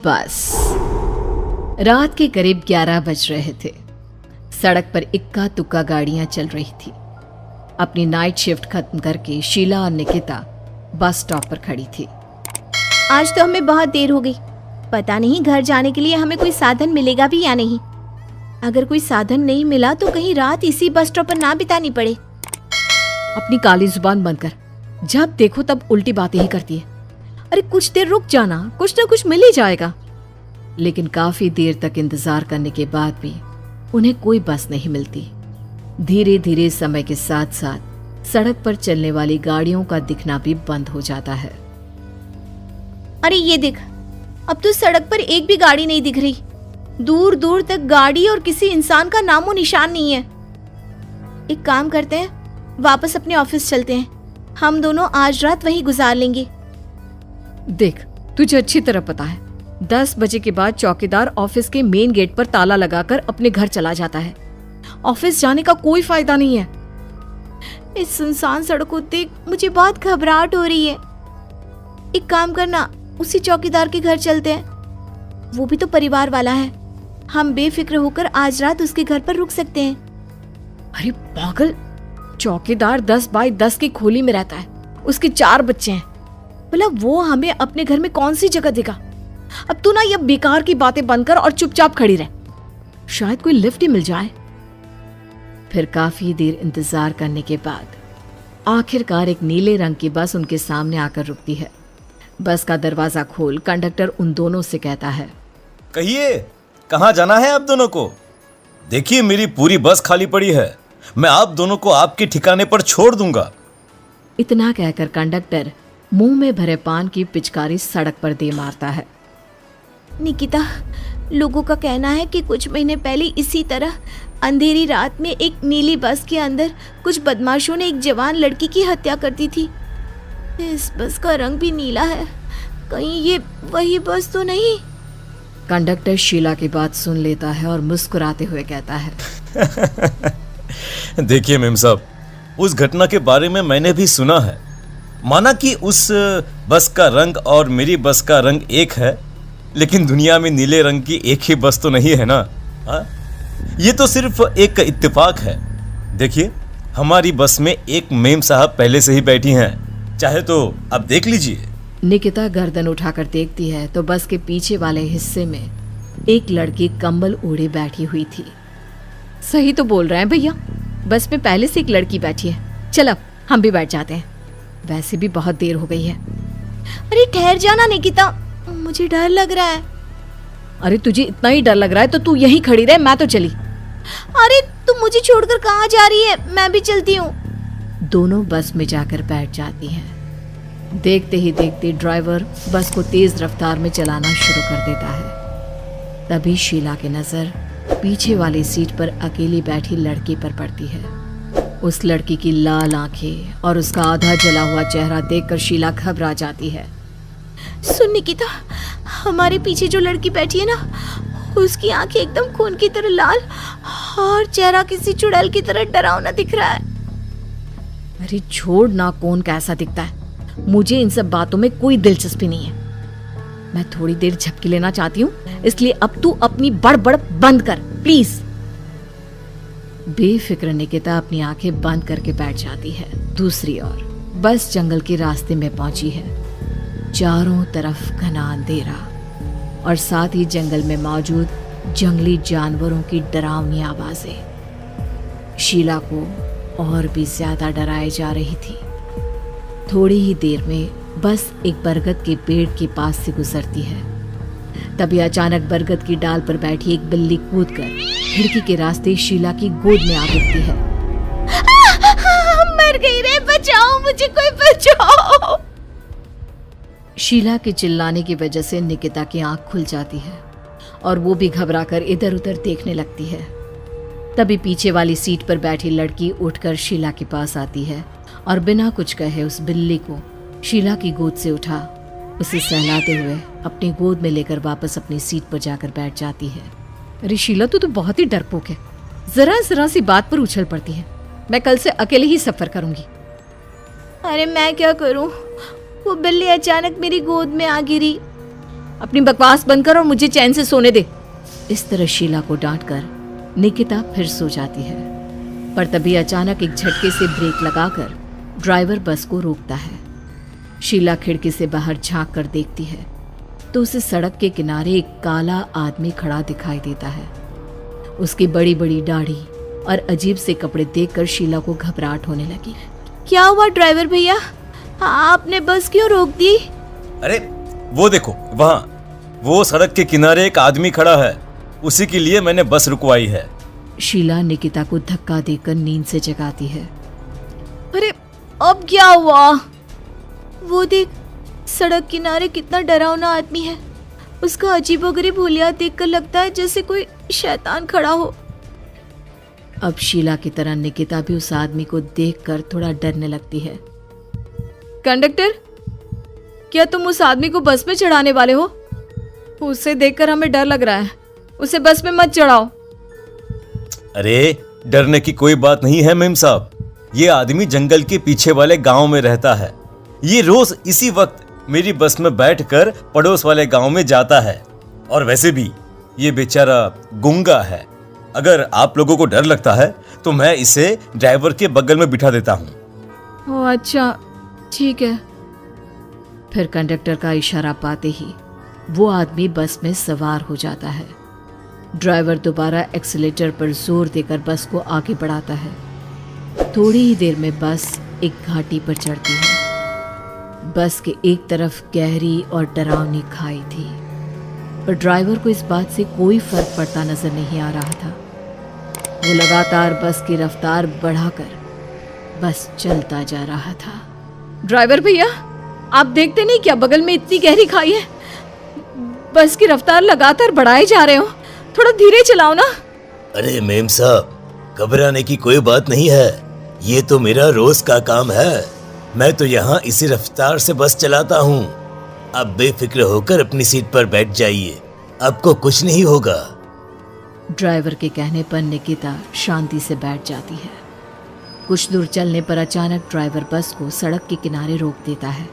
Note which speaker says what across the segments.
Speaker 1: बस रात के करीब 11 बज रहे थे। सड़क पर इक्का तुक्का गाड़ियां चल रही थी। अपनी नाइट शिफ्ट खत्म करके शीला और निकिता बस स्टॉप पर खड़ी थी।
Speaker 2: आज तो हमें बहुत देर हो गई। पता नहीं घर जाने के लिए हमें कोई साधन मिलेगा भी या नहीं। अगर कोई साधन नहीं मिला तो कहीं रात इसी बस स्टॉप पर ना बितानी पड़े।
Speaker 1: अपनी काली जुबान बंद कर, जब देखो तब उल्टी बातें ही करती है। अरे कुछ देर रुक जाना, कुछ ना कुछ मिल ही जाएगा। लेकिन काफी देर तक इंतजार करने के बाद भी उन्हें कोई बस नहीं मिलती। धीरे धीरे समय के साथ साथ सड़क पर चलने वाली गाड़ियों का दिखना भी बंद हो जाता है।
Speaker 2: अरे ये देख, अब तो सड़क पर एक भी गाड़ी नहीं दिख रही। दूर दूर तक गाड़ी और किसी इंसान का नामो निशान नहीं है। एक काम करते हैं, वापस अपने ऑफिस चलते हैं। हम दोनों आज रात वहीं गुजार लेंगे।
Speaker 1: देख, तुझे अच्छी तरह पता है 10 बजे के बाद चौकीदार ऑफिस के मेन गेट पर ताला लगाकर अपने घर चला जाता है। ऑफिस जाने का कोई फायदा नहीं है।
Speaker 2: इस सुनसान सड़क को देख मुझे बहुत घबराहट हो रही है। एक काम करना, उसी चौकीदार के घर चलते हैं। वो भी तो परिवार वाला है। हम बेफिक्र होकर आज रात उसके घर पर रुक सकते हैं।
Speaker 1: अरे पागल, चौकीदार 10 बाई 10 की खोली में रहता है। उसके 4 बच्चे हैं। भला वो हमें अपने घर में कौन सी जगह देगा। अब तू ना ये बेकार की बातें बंद कर और चुपचाप खड़ी रह। शायद कोई लिफ्ट ही मिल जाए। फिर काफी देर इंतजार करने के बाद आखिरकार एक नीले रंग की बस उनके सामने आकर रुकती है। बस का दरवाजा खोल कंडक्टर उन दोनों से कहता है,
Speaker 3: कहिए कहाँ जाना है आप दोनों को? देखिए मेरी पूरी बस खाली पड़ी है। मैं आप दोनों को आपके ठिकाने पर छोड़ दूंगा।
Speaker 1: इतना कहकर कंडक्टर मुंह में भरे पान की पिचकारी सड़क पर दे मारता है।
Speaker 2: निकिता, लोगों का कहना है कि कुछ महीने पहले इसी तरह अंधेरी रात में एक नीली बस के अंदर कुछ बदमाशों ने एक जवान लड़की की हत्या कर दी थी। इस बस का रंग भी नीला है। कहीं ये वही बस तो नहीं?
Speaker 1: कंडक्टर शीला की बात सुन लेता है और मुस्कुराते हुए कहता है,
Speaker 3: देखिए मेम साहब, उस घटना के बारे में मैंने भी सुना है। माना कि उस बस का रंग और मेरी बस का रंग एक है, लेकिन दुनिया में नीले रंग की एक ही बस तो नहीं है ना। हाँ, ये तो सिर्फ एक इत्तेफाक है। देखिए हमारी बस में एक मेम साहब पहले से ही बैठी हैं, चाहे तो आप देख लीजिए।
Speaker 1: निकिता गर्दन उठाकर देखती है तो बस के पीछे वाले हिस्से में एक लड़की कंबल ओढ़े बैठी हुई थी। सही तो बोल रहे हैं भैया, बस में पहले से एक लड़की बैठी है। चल अब हम भी बैठ जाते हैं, वैसे भी बहुत देर हो गई है।
Speaker 2: अरे ठहर जाना निकिता, मुझे डर लग रहा है।
Speaker 1: अरे तुझे इतना ही डर लग रहा है तो तू यहीं खड़ी रहे, मैं तो चली।
Speaker 2: अरे तू मुझे छोड़कर कहाँ जा रही है? मैं भी चलती हूँ।
Speaker 1: दोनों बस में जाकर बैठ जाती हैं। देखते ही देखते ड्राइवर बस को तेज रफ्तार में चलाना शुरू कर देता है। तभी शीला की नजर पीछे वाली सीट पर अकेली बैठी लड़की पर पड़ती है। उस लड़की की लाल आंखें और उसका आधा जला हुआ चेहरा देखकर शीला घबरा जाती है।
Speaker 2: सुन निकिता, हमारे पीछे जो लड़की बैठी है ना, उसकी आंखें एकदम खून की तरह लाल और चेहरा किसी चुड़ैल की तरह डरावना दिख रहा है।
Speaker 1: अरे छोड़ ना, कौन कैसा दिखता है, मुझे इन सब बातों में कोई दिलचस्पी नहीं है। मैं थोड़ी देर झपकी लेना चाहती हूँ, इसलिए अब तू अपनी बड़बड़ बंद कर प्लीज। बेफिक्र निकिता अपनी आंखें बंद करके बैठ जाती है। दूसरी ओर बस जंगल के रास्ते में पहुंची है। चारों तरफ घना अंधेरा और साथ ही जंगल में मौजूद जंगली जानवरों की डरावनी आवाजें शीला को और भी ज्यादा डराए जा रही थी। थोड़ी ही देर में बस एक बरगद के पेड़ के पास से गुजरती है। तभी अचानक बरगद की डाल पर बैठी एक बिल्ली कूदकर खिड़की के रास्ते शीला की गोद में आ गिरती है।
Speaker 2: मर गई रे, बचाओ मुझे, कोई बचाओ।
Speaker 1: शीला के चिल्लाने की वजह से निकिता की आंख खुल जाती है और वो भी घबराकर इधर उधर देखने लगती है। तभी पीछे वाली सीट पर बैठी लड़की उठकर शीला के पास आती है और बिना कुछ कहे उस बिल्ली को शीला की गोद से उठा उसे सहलाते हुए अपनी गोद में लेकर वापस अपनी सीट पर जाकर बैठ जाती है। अरे शीला, तू तो बहुत ही डरपोक है, जरा जरा सी बात पर उछल पड़ती है। मैं कल से अकेले ही सफर करूंगी।
Speaker 2: अरे मैं क्या करूं? वो बिल्ली अचानक मेरी गोद में आ गिरी। अपनी बकवास बंद कर और मुझे चैन से सोने दे।
Speaker 1: इस तरह शीला को डांटकर निकिता फिर सो जाती है, पर तभी अचानक एक झटके से ब्रेक लगाकर ड्राइवर बस को रोकता है। शीला खिड़की से बाहर झांक कर देखती है तो उसे सड़क के किनारे एक काला आदमी खड़ा दिखाई देता है। उसकी बड़ी बड़ी दाढ़ी और अजीब से कपड़े देखकर शीला को घबराहट होने लगी।
Speaker 2: क्या हुआ ड्राइवर भैया, आपने बस क्यों रोक दी?
Speaker 3: अरे वो देखो वहाँ, वो सड़क के किनारे एक आदमी खड़ा है, उसी के लिए मैंने बस रुकवाई है।
Speaker 1: शीला निकिता को धक्का देकर नींद से जगाती है।
Speaker 2: अरे अब क्या हुआ? वो देख, सड़क किनारे कितना डरावना आदमी है। उसका अजीबोगरीब हुलिया देखकर लगता है जैसे कोई शैतान खड़ा हो।
Speaker 1: अब शीला की तरह निकिता भी उस आदमी को देखकर थोड़ा डरने लगती है।
Speaker 2: कंडक्टर, क्या तुम उस आदमी को बस में चढ़ाने वाले हो? उसे देखकर हमें डर लग रहा है, उसे बस में मत चढ़ाओ।
Speaker 3: अरे डरने की कोई बात नहीं है मेम साहब, ये आदमी जंगल के पीछे वाले गांव में रहता है। ये रोज इसी वक्त मेरी बस में बैठकर पड़ोस वाले गांव में जाता है, और वैसे भी ये बेचारा गूंगा है। अगर आप लोगों को डर लगता है तो मैं इसे ड्राइवर के बगल में बिठा देता हूँ।
Speaker 2: ओह अच्छा, ठीक है।
Speaker 1: फिर कंडक्टर का इशारा पाते ही वो आदमी बस में सवार हो जाता है। ड्राइवर दोबारा एक्सीलेटर पर जोर देकर बस को आगे बढ़ाता है। थोड़ी ही देर में बस एक घाटी पर चढ़ती है। बस के एक तरफ गहरी और डरावनी खाई थी, पर ड्राइवर को इस बात से कोई फर्क पड़ता नजर नहीं आ रहा था। वो लगातार बस की रफ्तार बढ़ाकर बस चलता जा रहा था।
Speaker 2: ड्राइवर भैया, आप देखते नहीं क्या बगल में इतनी गहरी खाई है? बस की रफ्तार लगातार बढ़ाए जा रहे हो, थोड़ा धीरे चलाओ ना।
Speaker 3: अरे मेम साहब, घबराने की कोई बात नहीं है, ये तो मेरा रोज का काम है। मैं तो यहाँ इसी रफ्तार से बस चलाता हूँ। अब बेफिक्र होकर अपनी सीट पर बैठ जाइए, आपको कुछ नहीं होगा।
Speaker 1: ड्राइवर के कहने पर निकिता शांति से बैठ जाती है। कुछ दूर चलने पर अचानक ड्राइवर बस को सड़क के किनारे रोक देता है।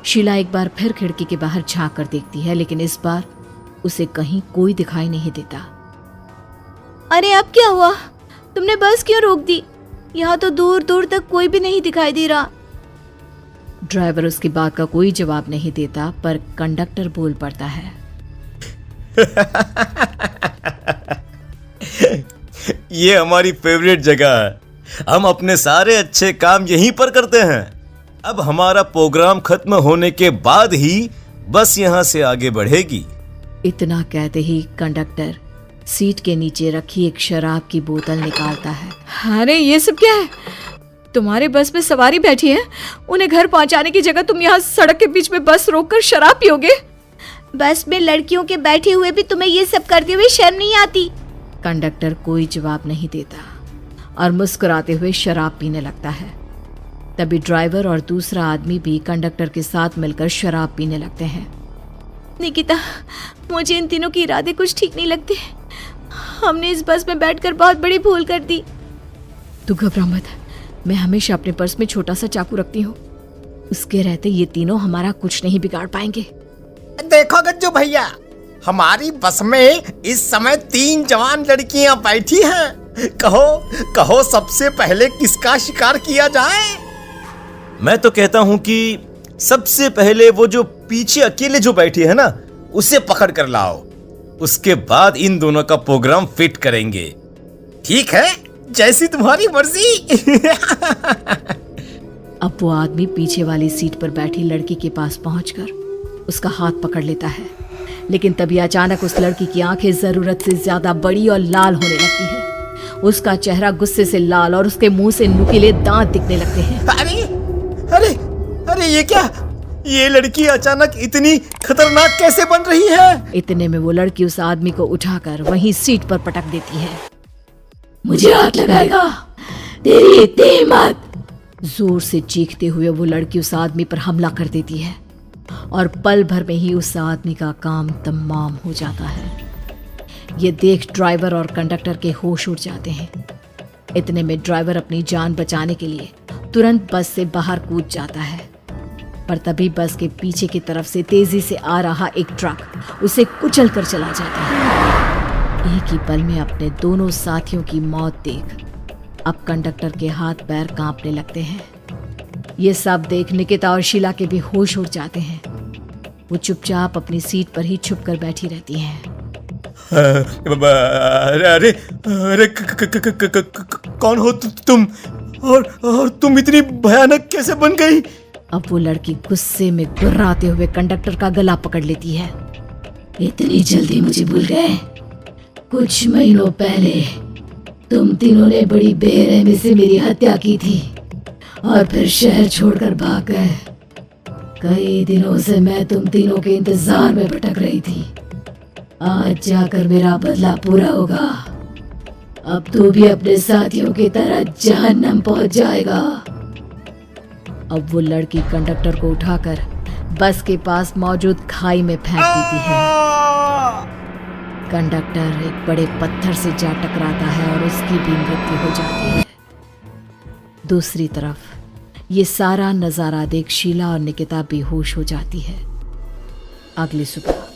Speaker 1: शीला एक बार फिर खिड़की के बाहर झांक कर देखती है, लेकिन इस बार उसे कहीं कोई दिखाई नहीं देता।
Speaker 2: अरे अब क्या हुआ? तुमने बस क्यों रोक दी? यहाँ तो दूर दूर तक कोई भी नहीं दिखाई दे रहा।
Speaker 1: ड्राइवर उसकी बात का कोई जवाब नहीं देता, पर कंडक्टर बोल पड़ता है।
Speaker 3: ये हमारी फेवरेट जगह है, हम अपने सारे अच्छे काम यहीं पर करते हैं। अब हमारा प्रोग्राम खत्म होने के बाद ही बस यहाँ से आगे बढ़ेगी।
Speaker 1: इतना कहते ही कंडक्टर सीट के नीचे रखी एक शराब की बोतल निकालता है।
Speaker 2: अरे ये सब क्या है? तुम्हारे बस में सवारी बैठी है, उन्हें घर पहुंचाने की जगह तुम यहाँ सड़क के बीच में बस रोककर शराब पियोगे? बस में लड़कियों के बैठे हुए भी तुम्हें ये सब करते हुए शर्म नहीं आती?
Speaker 1: कंडक्टर कोई जवाब नहीं देता और मुस्कुराते हुए शराब पीने लगता है। तभी ड्राइवर और दूसरा आदमी भी कंडक्टर के साथ मिलकर शराब पीने लगते हैं।
Speaker 2: निकिता, मुझे इन तीनों के इरादे कुछ ठीक नहीं लगते। हमने इस बस में बैठकर बहुत बड़ी भूल कर दी।
Speaker 1: तू घबरा मत, मैं हमेशा अपने पर्स में छोटा सा चाकू रखती हूँ। उसके रहते ये तीनों हमारा कुछ नहीं बिगाड़ पाएंगे।
Speaker 4: देखो गज्जू भैया, हमारी बस में इस समय 3 जवान लड़कियां बैठी हैं। कहो कहो सबसे पहले किसका शिकार किया जाए?
Speaker 3: मैं तो कहता हूँ कि सबसे पहले वो जो पीछे अकेले जो बैठी है ना, उसे पकड़ कर लाओ। उसके बाद इन दोनों का प्रोग्राम फिट करेंगे।
Speaker 4: ठीक है, जैसी तुम्हारी मर्जी।
Speaker 1: अब वो आदमी पीछे वाली सीट पर बैठी लड़की के पास पहुंचकर उसका हाथ पकड़ लेता है, लेकिन तभी अचानक उस लड़की की आंखें जरूरत से ज्यादा बड़ी और लाल होने लगती है। उसका चेहरा गुस्से से लाल और उसके मुंह से नुकीले दांत दिखने लगते हैं।
Speaker 4: अरे अरे अरे ये क्या? ये लड़की अचानक इतनी खतरनाक कैसे बन रही है?
Speaker 1: इतने में वो लड़की उस आदमी को उठाकर वहीं सीट पर पटक देती है। मुझे हाथ लगाएगा, तेरी इतनी हिम्मत! जोर से चीखते हुए वो लड़की उस आदमी पर हमला कर देती है और पल भर में ही उस आदमी का काम तमाम हो जाता है। ये देख ड्राइवर और कंडक्टर के होश उड़ जाते हैं। इतने में ड्राइवर अपनी जान बचाने के लिए तुरंत बस से बाहर कूद जाता है, पर तभी बस के पीछे की तरफ से तेजी से आ रहा एक ट्रक उसे कुचल कर चला जाता है। एक ही पल में अपने दोनों साथियों की मौत देख अब कंडक्टर के हाथ पैर कांपने लगते हैं। ये सब देख निकिता और शीला के भी होश उड़ जाते हैं। वो चुपचाप अपनी सीट पर ही छुप कर बैठी रहती हैं।
Speaker 3: अरे अरे कौन हो तुम और तुम इतनी भयानक कैसे बन गई?
Speaker 1: अब वो लड़की गुस्से में गुर्राते हुए कंडक्टर का गला पकड़ लेती है। इतनी जल्दी मुझे भूल गए? कुछ महीनों पहले तुम तीनों ने बड़ी बेरहमी से मेरी हत्या की थी और फिर शहर छोड़कर भाग गए। कई दिनों से मैं तुम तीनों के इंतजार में भटक रही थी। आज जाकर मेरा बदला पूरा होगा। अब तू भी अपने साथियों की तरह जहन्नम पहुंच जाएगा। अब वो लड़की कंडक्टर को उठाकर बस के पास मौजूद खाई में फेंक देती है। कंडक्टर एक बड़े पत्थर से जा टकराता है और उसकी भी मृत्यु हो जाती है। दूसरी तरफ ये सारा नजारा देख शीला और निकिता बेहोश हो जाती है। अगली सुबह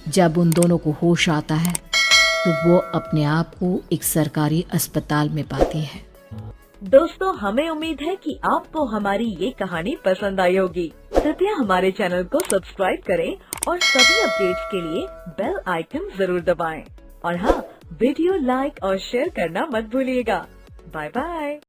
Speaker 1: जब उन दोनों को होश आता है तो वो अपने आप को एक सरकारी अस्पताल में पाती है।
Speaker 5: दोस्तों, हमें उम्मीद है कि आपको हमारी ये कहानी पसंद आई होगी। कृपया हमारे चैनल को सब्सक्राइब करें और सभी अपडेट्स के लिए बेल आइकन जरूर दबाएं। और हाँ, वीडियो लाइक और शेयर करना मत भूलिएगा। Bye bye.